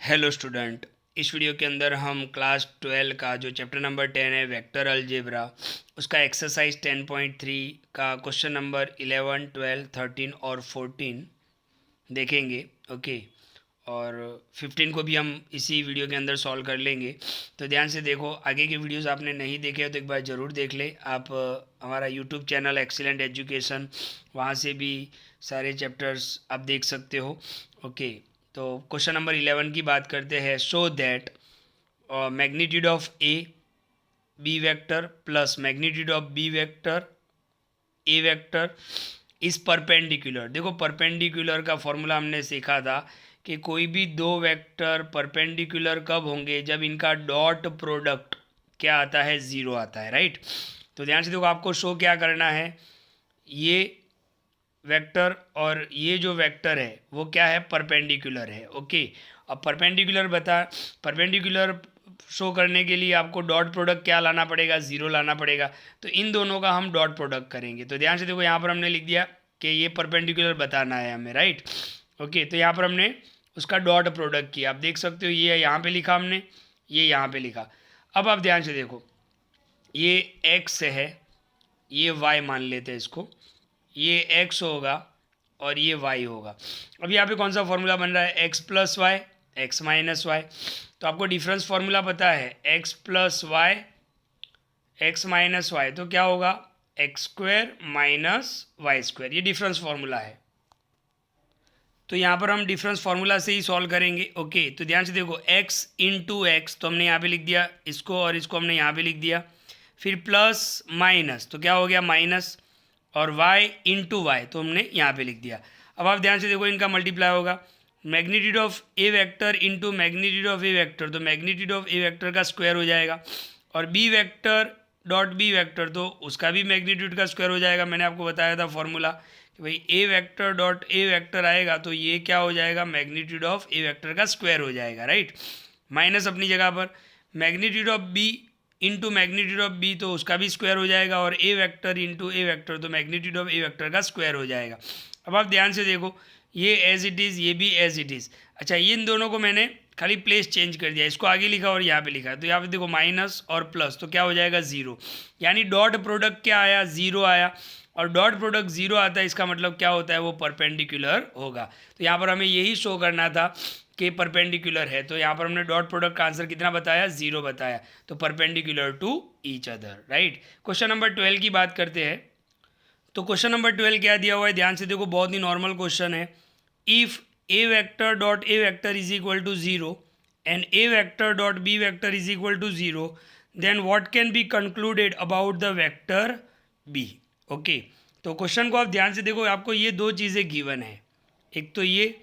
Hello student, इस video के अंदर हम क्लास 12 का जो चैप्टर नंबर 10 है वेक्टर अलजेब्रा, उसका एक्सरसाइज 10.3 का क्वेश्चन नंबर 11, 12, 13 और 14 देखेंगे। ओके, और 15 को भी हम इसी वीडियो के अंदर सॉल्व कर लेंगे। तो ध्यान से देखो, आगे के वीडियोस आपने नहीं देखे तो एक बार ज़रूर देख ले। आप हमारा यूट्यूब चैनल एक्सीलेंट एजुकेशन, वहाँ से भी सारे चैप्टर्स आप देख सकते हो। ओके, तो क्वेश्चन नंबर 11 की बात करते हैं। Show that magnitude of A B vector plus magnitude of B vector A vector is perpendicular. देखो, परपेंडिकुलर का फॉर्मूला हमने सीखा था कि कोई भी दो वेक्टर परपेंडिकुलर कब होंगे, जब इनका डॉट प्रोडक्ट क्या आता है, ज़ीरो आता है, राइट। तो ध्यान से देखो, आपको शो क्या करना है, ये वेक्टर और ये जो वेक्टर है वो क्या है, परपेंडिकुलर है। ओके, अब परपेंडिकुलर शो करने के लिए आपको डॉट प्रोडक्ट क्या लाना पड़ेगा, ज़ीरो लाना पड़ेगा। तो इन दोनों का हम डॉट प्रोडक्ट करेंगे। तो ध्यान से देखो, यहाँ पर हमने लिख दिया कि ये परपेंडिकुलर बताना है हमें, राइट। ओके, तो यहाँ पर हमने उसका डॉट प्रोडक्ट किया। आप देख सकते हो, ये यहाँ पे लिखा हमने, ये यहाँ पे लिखा। अब आप ध्यान से देखो, ये एक्स है, ये वाई मान लेते हैं इसको, ये एक्स होगा और ये वाई होगा। अब यहाँ पे कौन सा फॉर्मूला बन रहा है, x plus y, x minus y. तो आपको डिफरेंस फॉर्मूला पता है, x plus y x minus y, तो क्या होगा, x square minus y square. ये डिफरेंस फॉर्मूला है। तो यहाँ पर हम डिफरेंस फार्मूला से ही सॉल्व करेंगे। ओके, तो ध्यान से देखो, x इंटू एक्स तो हमने यहाँ पे लिख दिया इसको, और इसको हमने यहाँ पे लिख दिया। फिर प्लस माइनस तो क्या हो गया, माइनस, और y इंटू वाई तो हमने यहाँ पे लिख दिया। अब आप ध्यान से देखो, इनका मल्टीप्लाई होगा, magnitude of A vector into magnitude of A vector, तो मैग्नीट्यूड ऑफ ए वेक्टर का स्क्वायर हो जाएगा, और B vector dot B vector तो उसका भी मैग्नीट्यूड का स्क्वायर हो जाएगा। मैंने आपको बताया था फॉर्मूला कि भाई A vector dot A vector आएगा तो ये क्या हो जाएगा, मैग्नीट्यूड ऑफ ए वेक्टर का स्क्वायर हो जाएगा, राइट। माइनस अपनी जगह पर, magnitude of B into magnitude of B तो उसका भी स्क्वायर हो जाएगा, और A vector into A vector तो मैग्नीट्यूड ऑफ ए वेक्टर का स्क्वायर हो जाएगा। अब आप ध्यान से देखो, ये एज इट इज़, ये भी एज इट इज़। अच्छा, ये इन दोनों को मैंने खाली प्लेस चेंज कर दिया, इसको आगे लिखा और यहाँ पे लिखा। तो यहाँ पे देखो, माइनस और प्लस तो क्या हो जाएगा, ज़ीरो। यानी डॉट प्रोडक्ट क्या आया, ज़ीरो आया। और डॉट प्रोडक्ट ज़ीरो आता है, इसका मतलब क्या होता है, वो परपेंडिकुलर होगा। तो यहाँ पर हमें यही शो करना था कि परपेंडिकुलर है। तो यहाँ पर हमने डॉट प्रोडक्ट का आंसर कितना बताया, ज़ीरो बताया। तो perpendicular to each other, right. Question number 12 की बात करते हैं। तो क्वेश्चन नंबर 12 क्या दिया हुआ है, ध्यान से देखो, बहुत ही नॉर्मल क्वेश्चन है। If A vector dot A vector is equal to zero and A vector dot B vector is equal to zero, then what can be concluded about the vector B. Okay, तो question को आप ध्यान से देखो, आपको ये दो चीज़ें गिवन है, एक तो ये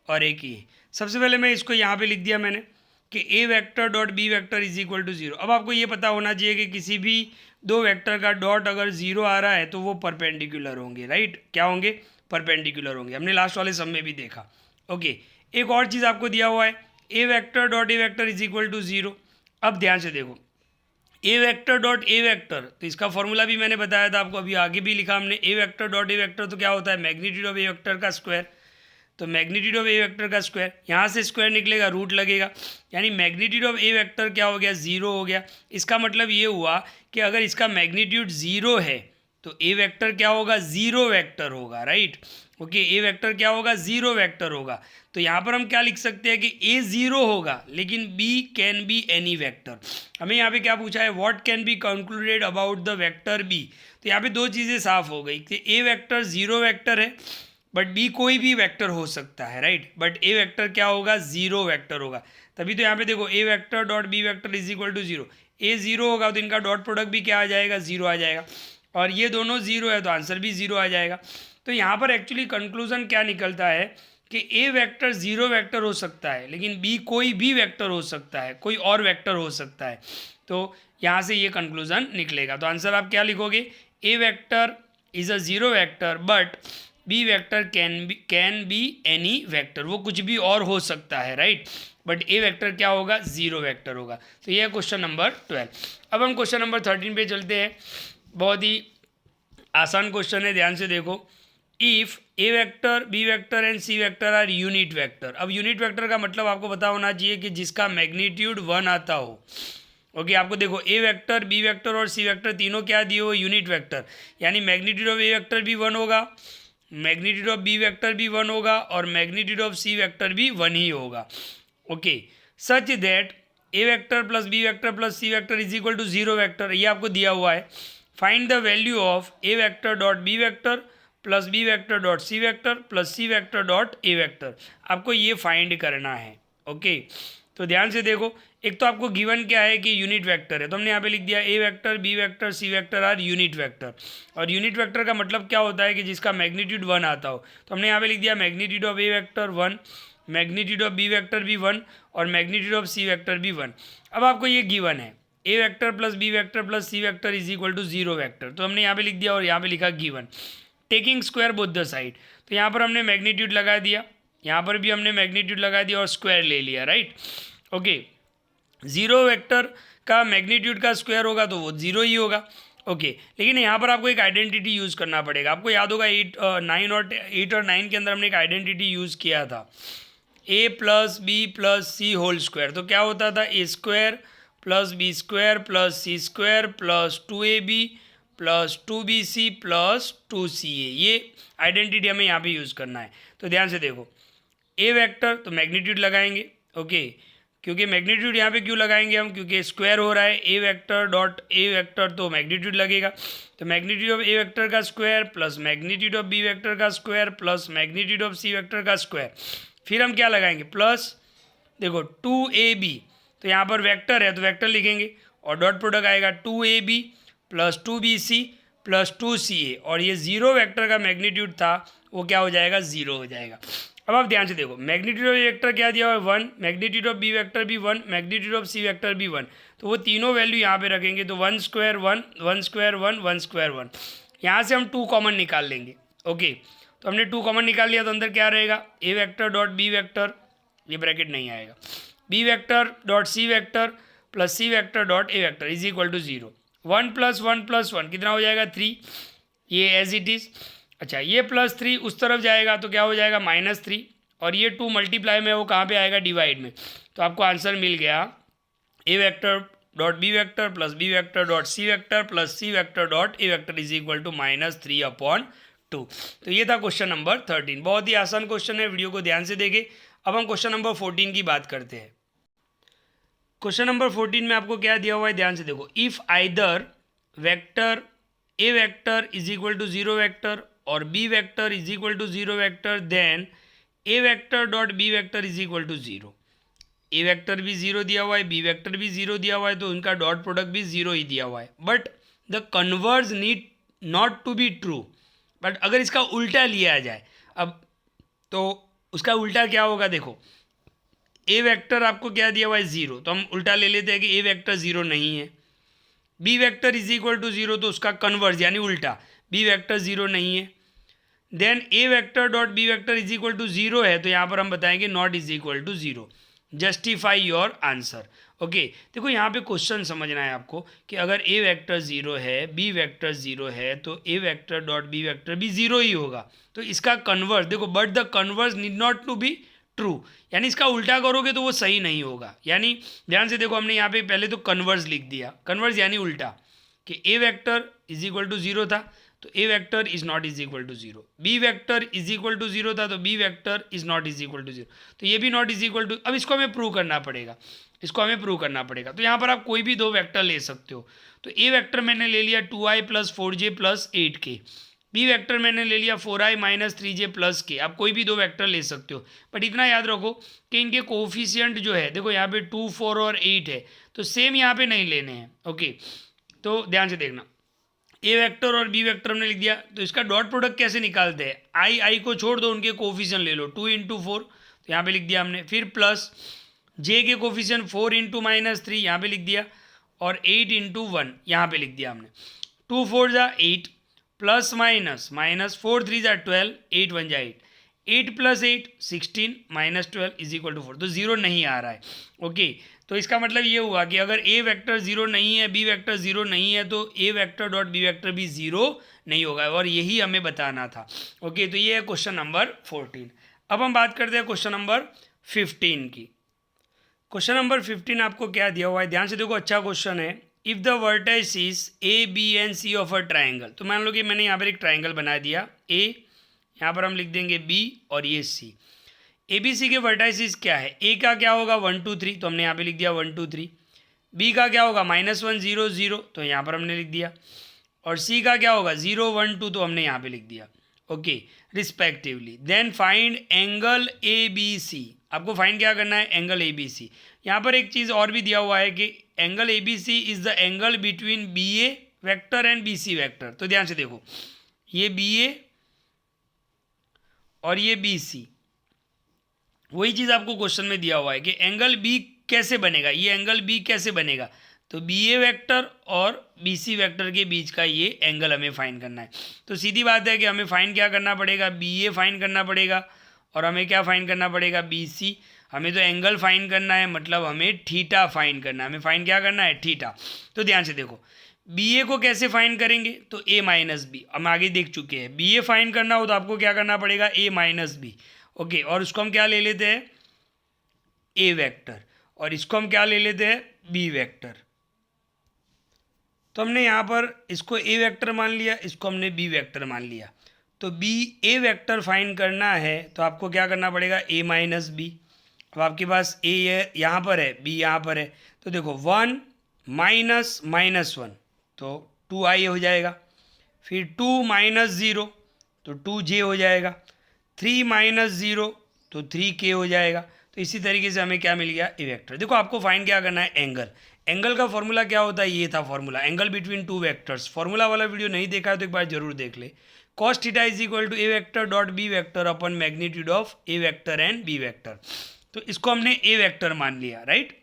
और एक ये। सबसे पहले मैं इसको यहाँ पे लिख दिया मैंने कि A vector dot B vector is equal to zero. अब आपको ये पता होना चाहिए कि किसी भी दो वेक्टर का डॉट अगर ज़ीरो आ रहा है तो वो परपेंडिकुलर होंगे, राइट। क्या होंगे, परपेंडिकुलर होंगे, हमने लास्ट वाले सम में भी देखा। ओके, एक और चीज़ आपको दिया हुआ है, A vector dot A vector is equal to zero. अब ध्यान से देखो, A vector dot A vector, तो इसका फॉर्मूला भी मैंने बताया था आपको, अभी आगे भी लिखा हमने। ए वेक्टर डॉट ए वेक्टर तो क्या होता है, मैग्नीट्यूड ऑफ ए वेक्टर का स्क्वायर। तो मैग्नीट्यूड ऑफ ए वेक्टर का स्क्वायर, यहाँ से स्क्वायर निकलेगा, रूट लगेगा, यानी मैग्नीट्यूड ऑफ ए वेक्टर क्या हो गया, ज़ीरो हो गया। इसका मतलब ये हुआ कि अगर इसका मैग्नीट्यूड ज़ीरो है तो ए वेक्टर क्या होगा, ज़ीरो वेक्टर होगा, राइट। ओके, ए वेक्टर क्या होगा, ज़ीरो वेक्टर होगा। तो यहाँ पर हम क्या लिख सकते हैं कि ए ज़ीरो होगा लेकिन B can be any vector. हमें यहाँ पे क्या पूछा है, what can be concluded about the vector B. तो यहाँ पे दो चीज़ें साफ हो गई कि ए वेक्टर ज़ीरो वेक्टर है, बट बी कोई भी वेक्टर हो सकता है, राइट। बट ए वेक्टर क्या होगा, ज़ीरो वेक्टर होगा। तभी तो यहाँ पे देखो, A vector dot B vector is equal to zero, A zero होगा तो इनका डॉट प्रोडक्ट भी क्या आ जाएगा, ज़ीरो आ जाएगा, और ये दोनों ज़ीरो है तो आंसर भी ज़ीरो आ जाएगा। तो यहाँ पर एक्चुअली कंक्लूजन क्या निकलता है कि ए वेक्टर ज़ीरो वेक्टर हो सकता है लेकिन बी कोई भी वेक्टर हो सकता है, कोई और वेक्टर हो सकता है। तो यहाँ से ये कंक्लूजन निकलेगा। तो आंसर आप क्या लिखोगे, A vector is a zero vector but B vector can be any vector, वो कुछ भी और हो सकता है, राइट। बट ए वेक्टर क्या होगा, ज़ीरो वेक्टर होगा। तो ये है क्वेश्चन नंबर 12। अब हम क्वेश्चन नंबर 13 पे चलते हैं। बहुत ही आसान क्वेश्चन है, ध्यान से देखो। If A vector B vector and C vector are unit vector. अब यूनिट वेक्टर का मतलब आपको पता होना चाहिए कि जिसका मैग्नीट्यूड 1 आता हो। ओके, आपको देखो ए वेक्टर बी वेक्टर और सी वेक्टर तीनों क्या दिए हो, यूनिट वेक्टर, यानी मैग्नीट्यूड ऑफ ए वेक्टर भी 1 होगा, मैग्नीट्यूड ऑफ बी वेक्टर भी 1 होगा और मैग्नीट्यूड ऑफ सी वेक्टर भी 1 ही होगा। Okay, such that A vector plus B vector plus C vector is equal to 0 vector, ये आपको दिया हुआ है। Find the value of A vector dot B vector plus B vector dot C vector plus C vector dot A vector, आपको ये find करना है। Okay, तो ध्यान से देखो, एक तो आपको गिवन क्या है कि यूनिट वेक्टर है, तो हमने यहाँ पे लिख दिया A vector B vector C vector are unit vector. और यूनिट वेक्टर का मतलब क्या होता है कि जिसका मैग्नीट्यूड 1 आता हो, तो हमने यहाँ पे लिख दिया magnitude of A vector 1, magnitude of B vector भी 1 और मैग्नीट्यूड ऑफ सी वेक्टर भी 1। अब आपको ये गिवन है A vector plus B vector plus C vector is equal to 0 vector, तो हमने यहाँ पे लिख दिया और यहाँ पे लिखा given taking square both the side. तो यहाँ पर हमने मैग्नीट्यूड लगा दिया, यहाँ पर भी हमने मैग्नीट्यूड लगा दिया और स्क्वायर ले लिया, राइट। ओके, 0 वेक्टर का मैग्नीट्यूड का स्क्वायर होगा तो वो 0 ही होगा। ओके, लेकिन यहाँ पर आपको एक आइडेंटिटी यूज़ करना पड़ेगा। आपको याद होगा 8 और 9 के अंदर हमने एक आइडेंटिटी यूज़ किया था, A plus B plus C whole square. तो क्या होता था, A square plus B square plus C square plus 2ab plus 2bc plus 2ca, ये आइडेंटिटी हमें यहाँ पे यूज़ करना है। तो ध्यान से देखो, ए वेक्टर तो मैग्नीट्यूड लगाएंगे। ओके, क्योंकि मैग्नीट्यूड यहाँ पे क्यों लगाएंगे हम, क्योंकि स्क्वायर हो रहा है, A vector dot A vector तो मैग्नीट्यूड लगेगा। तो मैग्नीट्यूड ऑफ ए वेक्टर का square plus magnitude of B vector का square plus magnitude of C vector का स्क्वायर, फिर हम क्या लगाएंगे प्लस, देखो 2ab, तो यहाँ पर वेक्टर है तो वेक्टर लिखेंगे और डॉट प्रोडक्ट आएगा 2ab plus 2bc plus 2ca, और ये 0 वेक्टर का मैग्नीट्यूड था वो क्या हो जाएगा, 0 हो जाएगा। अब आप ध्यान से देखो, मैग्नीट्यूड ऑफ ए वेक्टर क्या दिया हुआ है 1, मैग्नीट्यूड ऑफ बी वेक्टर भी 1, मैग्नीट्यूड ऑफ सी वेक्टर भी 1, तो वो तीनों वैल्यू यहाँ पे रखेंगे, तो 1 स्क्वायर 1 1 स्क्वायर 1 1 स्क्वायर 1, यहाँ से हम 2 कॉमन निकाल लेंगे। ओके, तो हमने 2 कॉमन निकाल लिया तो अंदर क्या रहेगा, A vector dot B vector, ये ब्रैकेट नहीं आएगा, B vector dot C vector plus C vector dot A vector is equal to 0। 1 plus 1 कितना हो जाएगा 3, ये एज इट इज़। अच्छा, ये +3 उस तरफ जाएगा तो क्या हो जाएगा -3, और ये 2 मल्टीप्लाई में वो कहाँ पे आएगा, डिवाइड में। तो आपको आंसर मिल गया A vector dot B vector plus B vector dot C vector plus C vector dot A vector is equal to -3/2। तो ये था क्वेश्चन नंबर 13। बहुत ही आसान क्वेश्चन है, वीडियो को ध्यान से देखें। अब हम क्वेश्चन नंबर 14 की बात करते हैं। क्वेश्चन नंबर 14 में आपको क्या दिया हुआ है, ध्यान से देखो, if either vector A vector is equal to 0 vector और B vector is equal to 0 vector, then A vector dot B vector is equal to 0। A vector भी 0 दिया हुआ है, बी वेक्टर भी 0 दिया हुआ है, तो उनका डॉट प्रोडक्ट भी 0 ही दिया हुआ है। But the converse need not to be true. But अगर इसका उल्टा लिया जाए अब, तो उसका उल्टा क्या होगा, देखो ए वेक्टर आपको क्या दिया हुआ है 0, तो हम उल्टा ले लेते हैं कि ए वेक्टर 0 नहीं है। B vector is equal to 0, तो उसका कन्वर्स यानी उल्टा, बी वेक्टर 0 नहीं है। Then A vector dot B vector is equal to 0 है, तो यहाँ पर हम बताएंगे not is equal to 0। Justify your answer. Okay, देखो यहाँ पे क्वेश्चन समझना है आपको कि अगर ए वेक्टर 0 है, बी वेक्टर 0 है, तो A vector dot B vector भी 0 ही होगा। तो इसका कन्वर्स देखो, but the converse need not to be true, यानी इसका उल्टा करोगे तो वो सही नहीं होगा। यानी ध्यान से देखो, हमने यहाँ पे पहले तो कन्वर्स लिख दिया, कन्वर्स यानी उल्टा, कि A vector is equal to 0 था तो A vector is not is equal to 0, B vector is equal to 0 था तो B vector is not is equal to 0, तो ये भी नॉट इज इक्वल टू। अब इसको हमें प्रूव करना पड़ेगा, तो यहाँ पर आप कोई भी 2 वेक्टर ले सकते हो। तो ए वेक्टर मैंने ले लिया 2i + 4j + 8k, B vector मैंने ले लिया 4i - 3j + k। आप कोई भी 2 वेक्टर ले सकते हो, बट इतना याद रखो कि इनके कोफिशिएंट जो है, देखो यहाँ पे 2, 4 और 8 है, तो सेम यहाँ पे नहीं लेने हैं। ओके, तो ध्यान से देखना, ए वेक्टर और बी वेक्टर हमने लिख दिया, तो इसका डॉट प्रोडक्ट कैसे निकालते हैं, आई को छोड़ दो, उनके कोफिशिएंट ले लो, 2 × 4, तो यहाँ पे लिख दिया हमने, फिर प्लस जे के कोफिशिएंट 4 × -3 यहाँ पे लिख दिया, और 8 × 1 यहाँ पे लिख दिया हमने। 2 4 = 8 प्लस माइनस -4 3 = 12, 8 1 = 8, 8 + 8 16 - 12 = 4, तो 0 नहीं आ रहा है। ओके, तो इसका मतलब ये हुआ कि अगर ए वेक्टर 0 नहीं है, बी वेक्टर 0 नहीं है, तो A vector dot B vector भी 0 नहीं होगा, और यही हमें बताना था। ओके, तो ये है क्वेश्चन नंबर 14। अब हम बात करते हैं क्वेश्चन नंबर 15 की। क्वेश्चन नंबर 15 आपको क्या दिया हुआ है, ध्यान से देखो, अच्छा क्वेश्चन है। If the vertices A B and C of a triangle, तो मान लो कि मैंने यहाँ पर एक ट्राइंगल बना दिया ए, यहाँ पर हम लिख देंगे बी और ये सी। ए बी सी के वर्टाइसिस क्या है, ए का क्या होगा 1 2 3, तो हमने यहाँ पे लिख दिया 1 2 3। बी का क्या होगा -1 0 0, तो यहाँ पर हमने लिख दिया। और सी का क्या होगा 0 1 2, तो हमने यहाँ पे लिख दिया। Okay, respectively. Then find angle A B C, आपको फाइंड क्या करना है, एंगल ए बी सी। यहाँ पर एक चीज़ और भी दिया हुआ है कि angle A B C is the angle between B A vector and B C vector. तो ध्यान से देखो, ये बी ए और ये बी सी, वही चीज़ आपको क्वेश्चन में दिया हुआ है कि एंगल बी कैसे बनेगा, ये एंगल बी कैसे बनेगा। तो बी ए वैक्टर और बी सी वैक्टर के बीच का ये एंगल हमें फाइंड करना है। तो सीधी बात है कि हमें फाइंड क्या करना पड़ेगा, बी ए फाइंड करना पड़ेगा, और हमें क्या फाइंड करना पड़ेगा, बी सी। हमें तो एंगल फाइंड करना है, मतलब हमें थीटा फाइंड करना है। हमें फाइंड क्या करना है, थीटा। तो ध्यान से देखो, बी ए को कैसे फाइंड करेंगे, तो ए माइनस बी, हम आगे देख चुके हैं। बी ए फाइंड करना हो तो आपको क्या करना पड़ेगा, ए माइनस बी। ओके, और उसको हम क्या ले लेते हैं, ए वेक्टर, और इसको हम क्या ले लेते हैं, बी वेक्टर। तो हमने यहाँ पर इसको ए वेक्टर मान लिया, इसको हमने बी वेक्टर मान लिया। तो बी ए वेक्टर फाइंड करना है तो आपको क्या करना पड़ेगा, ए माइनस बी। अब आपके पास ए यहाँ पर है, बी यहाँ पर है, तो देखो 1 -1, तो 2i हो जाएगा। फिर 2 - 0, तो 2j हो जाएगा। 3 - 0, तो 3k हो जाएगा। तो इसी तरीके से हमें क्या मिल गया, ए वेक्टर। देखो, आपको फाइंड क्या करना है, एंगल। एंगल का फॉर्मूला क्या होता है, ये था formula, angle between two vectors. Formula वाला वीडियो नहीं देखा है तो एक बार जरूर देख ले। cos theta = A vector dot B vector upon magnitude of A vector and B vector. तो इसको हमने ए वेक्टर मान लिया, राइट।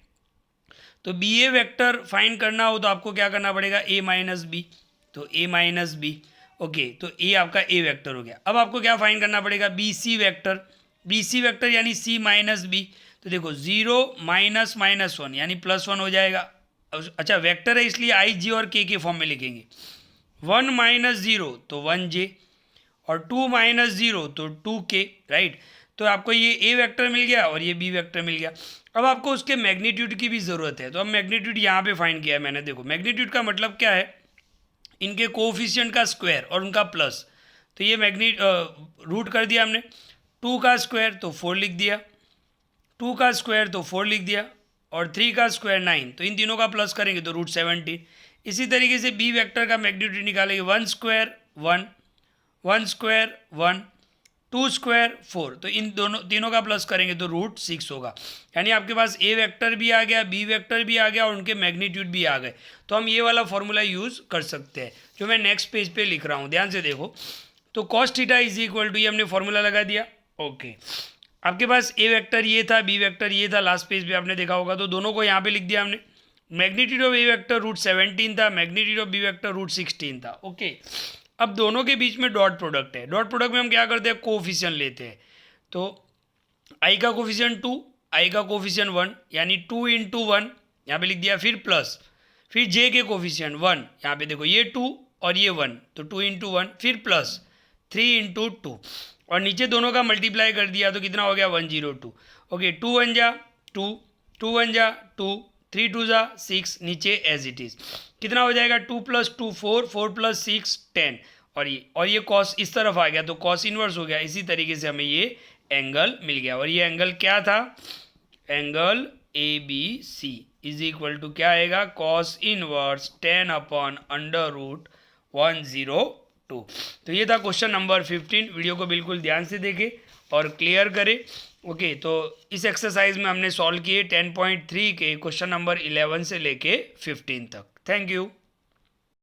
तो बी ए वेक्टर फाइंड करना हो तो आपको क्या करना पड़ेगा, ए माइनस बी, तो ए माइनस बी। ओके, तो ए आपका ए वेक्टर हो गया। अब आपको क्या फाइंड करना पड़ेगा, B C vector. B C vector यानी सी माइनस बी, तो देखो 0 - -1 यानी +1 हो जाएगा। अच्छा, वेक्टर है इसलिए आई जी और के फॉर्म में लिखेंगे। 1 - 0 तो 1j, और 2 - 0 तो 2k, राइट। तो आपको ये ए वेक्टर मिल गया और ये बी वेक्टर मिल गया। अब आपको उसके मैग्नीट्यूड की भी ज़रूरत है, तो अब मैग्नीट्यूड यहाँ पे फाइंड किया है मैंने। देखो, मैग्नीट्यूड का मतलब क्या है, इनके कोफिशिएंट का स्क्वायर और उनका प्लस। तो ये रूट कर दिया हमने। 2 का स्क्वायर तो 4 लिख दिया, 2 का स्क्वायर तो 4 लिख दिया, और 3 का स्क्वायर 9, तो इन तीनों का प्लस करेंगे तो √17। इसी तरीके से बी वेक्टर का मैग्नीट्यूड निकालेंगे, 1 स्क्वायर 1, 1 स्क्वायर 1, 2 स्क्वायर 4, तो इन तीनों का प्लस करेंगे तो √6 होगा। यानी आपके पास ए वेक्टर भी आ गया, बी वेक्टर भी आ गया, और उनके मैग्नीट्यूड भी आ गए। तो हम ये वाला फॉर्मूला यूज़ कर सकते हैं जो मैं नेक्स्ट पेज पे लिख रहा हूँ। ध्यान से देखो, तो cos थीटा = ये हमने फॉर्मूला लगा दिया। ओके, आपके पास ए वेक्टर ये था, बी वेक्टर ये था, लास्ट पेज पे आपने देखा होगा, तो दोनों को यहाँ पे लिख दिया हमने। मैग्नीट्यूड ऑफ ए वेक्टर √17 था, मैग्नीट्यूड ऑफ बी वेक्टर √16 था। ओके, अब दोनों के बीच में डॉट प्रोडक्ट है। डॉट प्रोडक्ट में हम क्या करते हैं, कोफिशिएंट लेते हैं। तो आई का कोफिशिएंट 2, आई का कोफिशिएंट 1, यानी 2 × 1 यहाँ पे लिख दिया, फिर प्लस, फिर जे के कोफिशिएंट 1, यहाँ पे देखो ये 2 और ये 1, तो 2 × 1, फिर प्लस 3 × 2, और नीचे दोनों का मल्टीप्लाई कर दिया तो कितना हो गया, 102। ओके, 2 1 जा 2, 2 1 जा 2, 3 2 जा 6, नीचे एज इट इज़ कितना हो जाएगा, 2 + 2 4, 4 + 6 10, और ये कॉस इस तरफ आ गया तो कॉस इनवर्स हो गया। इसी तरीके से हमें ये एंगल मिल गया, और ये एंगल क्या था, एंगल ए बी सी = क्या आएगा, cos इनवर्स 10/√102। तो ये था क्वेश्चन नंबर 15। वीडियो को बिल्कुल ध्यान से देखें और क्लियर करें। ओके, तो इस एक्सरसाइज में हमने सॉल्व किए 10.3 के क्वेश्चन नंबर 11 से लेके 15 तक। Thank you.